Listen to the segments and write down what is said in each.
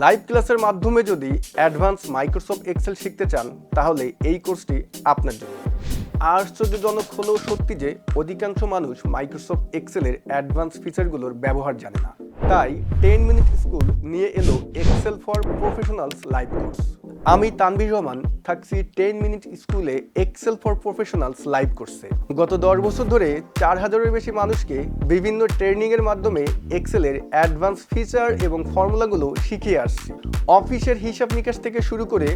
Live ক্লাসের মাধ্যমে যদি অ্যাডভান্স মাইক্রোসফট এক্সেল শিখতে চান তাহলে এই কোর্সটি আপনার জন্য। আশ্চর্যজনক হলেও সত্যি যে অধিকাংশ মানুষ মাইক্রোসফট এক্সেলের অ্যাডভান্স ফিচারগুলোর ব্যবহার জানে না। তাই 10 মিনিট স্কুল নিয়ে এলো excel for professionals live course. আমি তানভীর রহমান থাকছি 10 মিনিট স্কুলে এক্সেল ফর প্রফেশনালস লাইভ কোর্সে। গত 10 বছর ধরে 4000-এর বেশি মানুষকে বিভিন্ন ট্রেনিংয়ের মাধ্যমে এক্সেলের অ্যাডভান্স ফিচার এবং ফর্মুলাগুলো শিখিয়ে আসছি। অফিসের হিসাব নিকাশ থেকে শুরু করে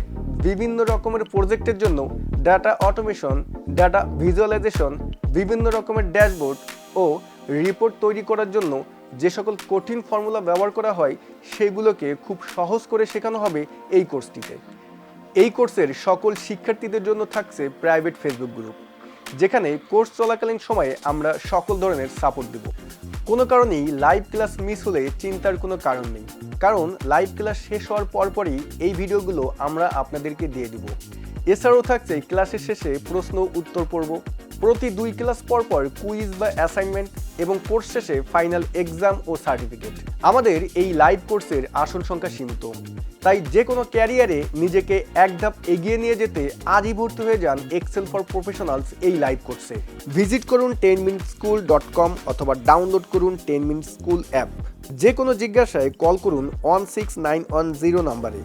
বিভিন্ন রকমের প্রজেক্টের জন্য ডাটা অটোমেশন, ডাটা ভিজুয়ালাইজেশন, বিভিন্ন রকমের ড্যাশবোর্ড ও রিপোর্ট তৈরি করার জন্য যে সকল কঠিন ফর্মুলা ব্যবহার করা হয় সেগুলোকে খুব সহজ করে শেখানো হবে এই কোর্সটিতে। এই কোর্সের সকল শিক্ষার্থীদের জন্য থাকছে প্রাইভেট ফেসবুক গ্রুপ, যেখানে কোর্স চলাকালীন সময়ে আমরা সকল ধরনের সাপোর্ট দেব। কোনো কারণেই লাইভ ক্লাস মিস হলে চিন্তার কোনো কারণ নেই, কারণ লাইভ ক্লাস শেষ হওয়ার পরপরই এই ভিডিওগুলো আমরা আপনাদেরকে দিয়ে দিব। এছাড়াও থাকছে ক্লাসের শেষে প্রশ্ন উত্তর পর্ব, প্রতি 2 ক্লাস পর কুইজ বা অ্যাসাইনমেন্ট এবং কোর্স শেষে ফাইনাল এক্সাম ও সার্টিফিকেট। আমাদের এই লাইভ কোর্সের আসন সংখ্যা সীমিত, তাই যে কোনো ক্যারিয়ারে নিজেকে এক ধাপ এগিয়ে নিয়ে যেতে আজই ভর্তি হয়ে যান এক্সেল ফর প্রফেশনালস এই লাইভ কোর্সে। ভিজিট করুন 10minuteschool.com অথবা ডাউনলোড করুন 10 মিনিট স্কুল অ্যাপ। যে কোনো জিজ্ঞাসায় কল করুন 16910 নম্বরে।